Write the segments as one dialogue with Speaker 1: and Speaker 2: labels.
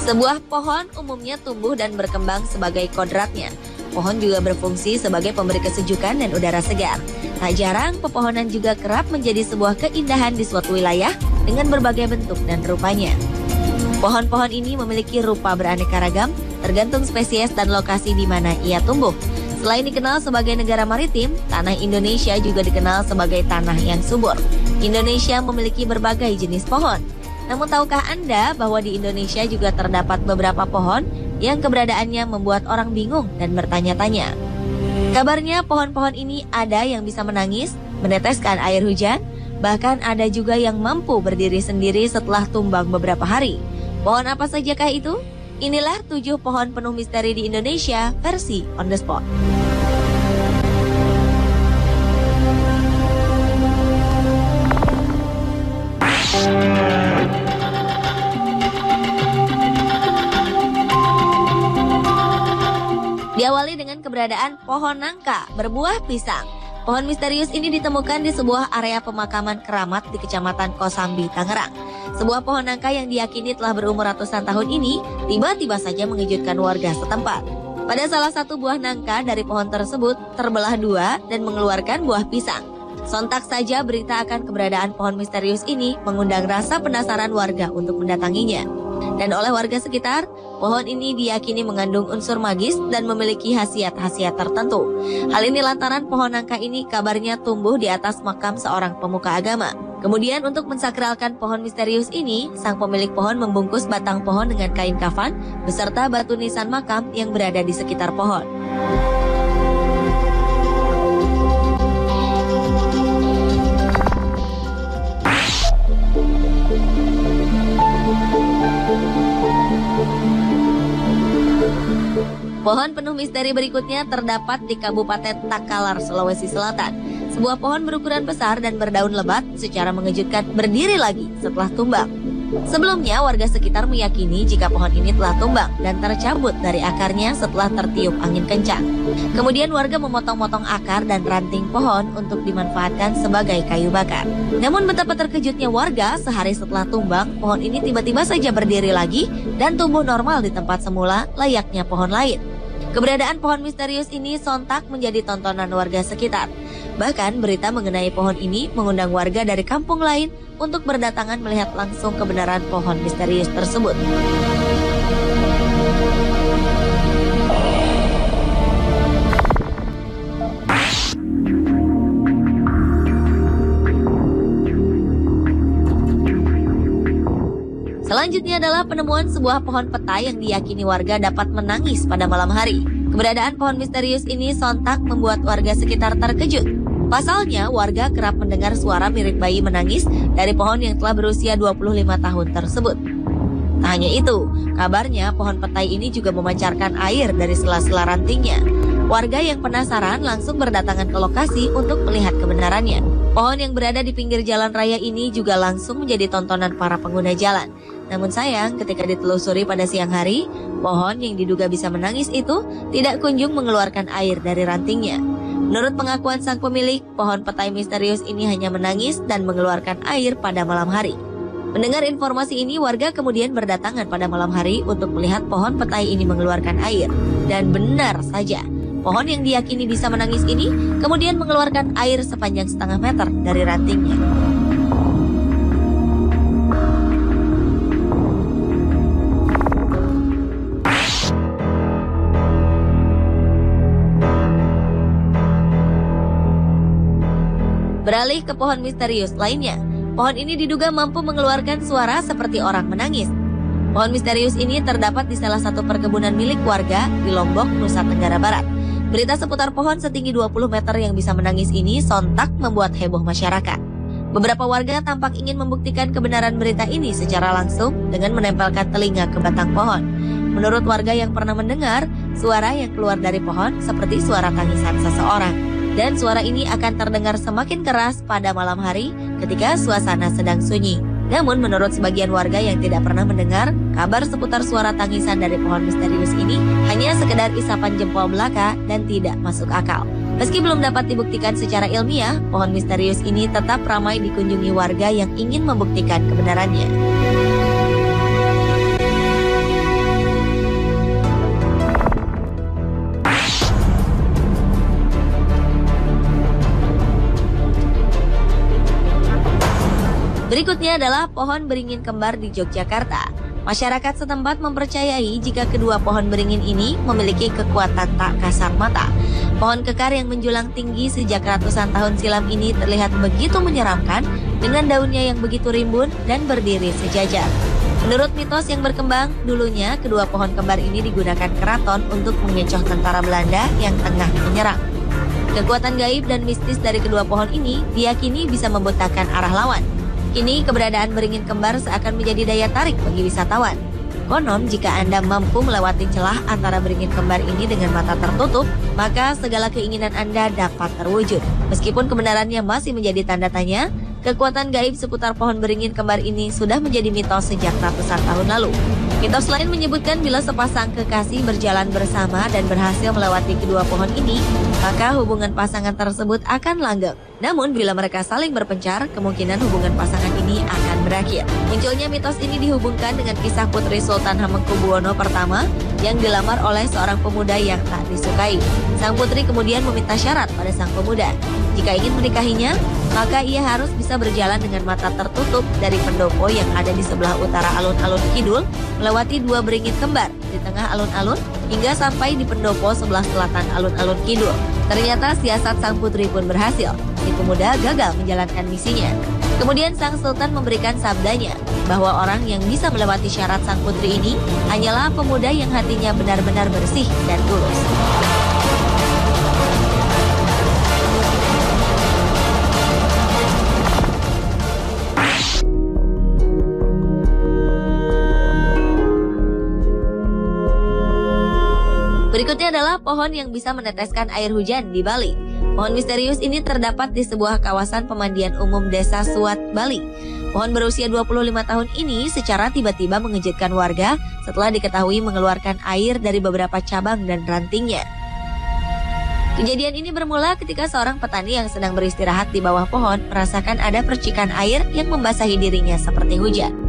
Speaker 1: Sebuah pohon umumnya tumbuh dan berkembang sebagai kodratnya. Pohon juga berfungsi sebagai pemberi kesejukan dan udara segar. Tak jarang, pepohonan juga kerap menjadi sebuah keindahan di suatu wilayah dengan berbagai bentuk dan rupanya. Pohon-pohon ini memiliki rupa beraneka ragam, tergantung spesies dan lokasi di mana ia tumbuh. Selain dikenal sebagai negara maritim, tanah Indonesia juga dikenal sebagai tanah yang subur. Indonesia memiliki berbagai jenis pohon. Namun tahukah Anda bahwa di Indonesia juga terdapat beberapa pohon yang keberadaannya membuat orang bingung dan bertanya-tanya. Kabarnya pohon-pohon ini ada yang bisa menangis, meneteskan air hujan, bahkan ada juga yang mampu berdiri sendiri setelah tumbang beberapa hari. Pohon apa sajakah itu? Inilah 7 pohon penuh misteri di Indonesia versi On The Spot. Diawali dengan keberadaan pohon nangka berbuah pisang. Pohon misterius ini ditemukan di sebuah area pemakaman keramat di Kecamatan Kosambi, Tangerang. Sebuah pohon nangka yang diyakini telah berumur ratusan tahun ini tiba-tiba saja mengejutkan warga setempat. Pada salah satu buah nangka dari pohon tersebut terbelah 2 dan mengeluarkan buah pisang. Sontak saja berita akan keberadaan pohon misterius ini mengundang rasa penasaran warga untuk mendatanginya. Dan oleh warga sekitar, pohon ini diyakini mengandung unsur magis dan memiliki khasiat-khasiat tertentu. Hal ini lantaran pohon nangka ini kabarnya tumbuh di atas makam seorang pemuka agama. Kemudian untuk mensakralkan pohon misterius ini, sang pemilik pohon membungkus batang pohon dengan kain kafan beserta batu nisan makam yang berada di sekitar pohon. Pohon penuh misteri berikutnya terdapat di Kabupaten Takalar, Sulawesi Selatan. Sebuah pohon berukuran besar dan berdaun lebat secara mengejutkan berdiri lagi setelah tumbang. Sebelumnya, warga sekitar meyakini jika pohon ini telah tumbang dan tercabut dari akarnya setelah tertiup angin kencang. Kemudian warga memotong-motong akar dan ranting pohon untuk dimanfaatkan sebagai kayu bakar. Namun betapa terkejutnya warga sehari setelah tumbang, pohon ini tiba-tiba saja berdiri lagi dan tumbuh normal di tempat semula layaknya pohon lain. Keberadaan pohon misterius ini sontak menjadi tontonan warga sekitar. Bahkan berita mengenai pohon ini mengundang warga dari kampung lain untuk berdatangan melihat langsung kebenaran pohon misterius tersebut. Selanjutnya adalah penemuan sebuah pohon petai yang diyakini warga dapat menangis pada malam hari. Keberadaan pohon misterius ini sontak membuat warga sekitar terkejut. Pasalnya, warga kerap mendengar suara mirip bayi menangis dari pohon yang telah berusia 25 tahun tersebut. Tak hanya itu, kabarnya pohon petai ini juga memancarkan air dari sela-sela rantingnya. Warga yang penasaran langsung berdatangan ke lokasi untuk melihat kebenarannya. Pohon yang berada di pinggir jalan raya ini juga langsung menjadi tontonan para pengguna jalan. Namun sayang, ketika ditelusuri pada siang hari, pohon yang diduga bisa menangis itu tidak kunjung mengeluarkan air dari rantingnya. Menurut pengakuan sang pemilik, pohon petai misterius ini hanya menangis dan mengeluarkan air pada malam hari. Mendengar informasi ini, warga kemudian berdatangan pada malam hari untuk melihat pohon petai ini mengeluarkan air. Dan benar saja, pohon yang diyakini bisa menangis ini kemudian mengeluarkan air sepanjang setengah meter dari rantingnya. Beralih ke pohon misterius lainnya, pohon ini diduga mampu mengeluarkan suara seperti orang menangis. Pohon misterius ini terdapat di salah satu perkebunan milik warga di Lombok, Nusa Tenggara Barat. Berita seputar pohon setinggi 20 meter yang bisa menangis ini sontak membuat heboh masyarakat. Beberapa warga tampak ingin membuktikan kebenaran berita ini secara langsung dengan menempelkan telinga ke batang pohon. Menurut warga yang pernah mendengar, suara yang keluar dari pohon seperti suara tangisan seseorang. Dan suara ini akan terdengar semakin keras pada malam hari ketika suasana sedang sunyi. Namun menurut sebagian warga yang tidak pernah mendengar, kabar seputar suara tangisan dari pohon misterius ini hanya sekedar isapan jempol belaka dan tidak masuk akal. Meski belum dapat dibuktikan secara ilmiah, pohon misterius ini tetap ramai dikunjungi warga yang ingin membuktikan kebenarannya. Berikutnya adalah pohon beringin kembar di Yogyakarta. Masyarakat setempat mempercayai jika kedua pohon beringin ini memiliki kekuatan tak kasat mata. Pohon kekar yang menjulang tinggi sejak ratusan tahun silam ini terlihat begitu menyeramkan dengan daunnya yang begitu rimbun dan berdiri sejajar. Menurut mitos yang berkembang, dulunya kedua pohon kembar ini digunakan keraton untuk mengecoh tentara Belanda yang tengah menyerang. Kekuatan gaib dan mistis dari kedua pohon ini diyakini bisa membutakan arah lawan. Kini keberadaan beringin kembar seakan menjadi daya tarik bagi wisatawan. Konon jika Anda mampu melewati celah antara beringin kembar ini dengan mata tertutup, maka segala keinginan Anda dapat terwujud. Meskipun kebenarannya masih menjadi tanda tanya, kekuatan gaib seputar pohon beringin kembar ini sudah menjadi mitos sejak ratusan tahun lalu. Mitos lain menyebutkan bila sepasang kekasih berjalan bersama dan berhasil melewati kedua pohon ini, maka hubungan pasangan tersebut akan langgeng. Namun bila mereka saling berpencar, kemungkinan hubungan pasangan ini akan berakhir. Munculnya mitos ini dihubungkan dengan kisah Putri Sultan Hamengkubuwono pertama yang dilamar oleh seorang pemuda yang tak disukai. Sang putri kemudian meminta syarat pada sang pemuda. Jika ingin menikahinya, maka ia harus bisa berjalan dengan mata tertutup dari pendopo yang ada di sebelah utara alun-alun kidul, melewati dua beringin kembar di tengah alun-alun hingga sampai di pendopo sebelah selatan alun-alun kidul. Ternyata siasat sang putri pun berhasil. Si pemuda gagal menjalankan misinya. Kemudian sang sultan memberikan sabdanya bahwa orang yang bisa melewati syarat sang putri ini hanyalah pemuda yang hatinya benar-benar bersih dan tulus. Berikutnya adalah pohon yang bisa meneteskan air hujan di Bali. Pohon misterius ini terdapat di sebuah kawasan pemandian umum Desa Suat, Bali. Pohon berusia 25 tahun ini secara tiba-tiba mengejutkan warga setelah diketahui mengeluarkan air dari beberapa cabang dan rantingnya. Kejadian ini bermula ketika seorang petani yang sedang beristirahat di bawah pohon merasakan ada percikan air yang membasahi dirinya seperti hujan.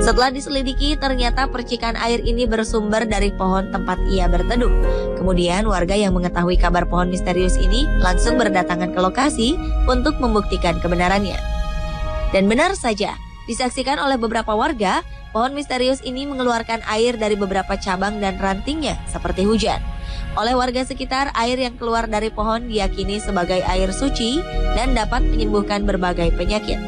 Speaker 1: Setelah diselidiki, ternyata percikan air ini bersumber dari pohon tempat ia berteduh. Kemudian warga yang mengetahui kabar pohon misterius ini langsung berdatangan ke lokasi untuk membuktikan kebenarannya. Dan benar saja, disaksikan oleh beberapa warga, pohon misterius ini mengeluarkan air dari beberapa cabang dan rantingnya seperti hujan. Oleh warga sekitar, air yang keluar dari pohon diyakini sebagai air suci dan dapat menyembuhkan berbagai penyakit.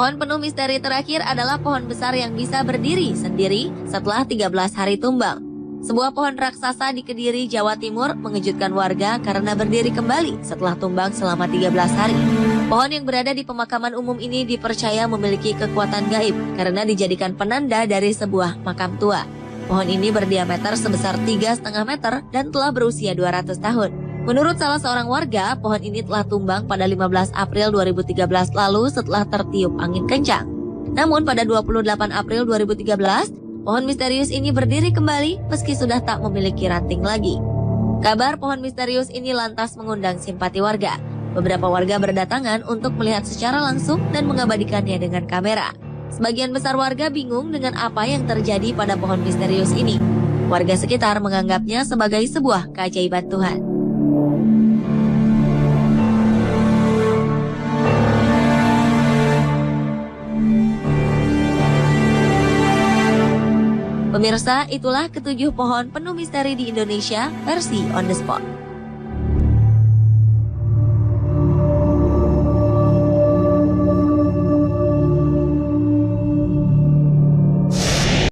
Speaker 1: Pohon penuh misteri terakhir adalah pohon besar yang bisa berdiri sendiri setelah 13 hari tumbang. Sebuah pohon raksasa di Kediri, Jawa Timur mengejutkan warga karena berdiri kembali setelah tumbang selama 13 hari. Pohon yang berada di pemakaman umum ini dipercaya memiliki kekuatan gaib karena dijadikan penanda dari sebuah makam tua. Pohon ini berdiameter sebesar 3,5 meter dan telah berusia 200 tahun. Menurut salah seorang warga, pohon ini telah tumbang pada 15 April 2013 lalu setelah tertiup angin kencang. Namun pada 28 April 2013, pohon misterius ini berdiri kembali meski sudah tak memiliki ranting lagi. Kabar pohon misterius ini lantas mengundang simpati warga. Beberapa warga berdatangan untuk melihat secara langsung dan mengabadikannya dengan kamera. Sebagian besar warga bingung dengan apa yang terjadi pada pohon misterius ini. Warga sekitar menganggapnya sebagai sebuah keajaiban Tuhan. Pemirsa, itulah ketujuh pohon penuh misteri di Indonesia versi On The Spot.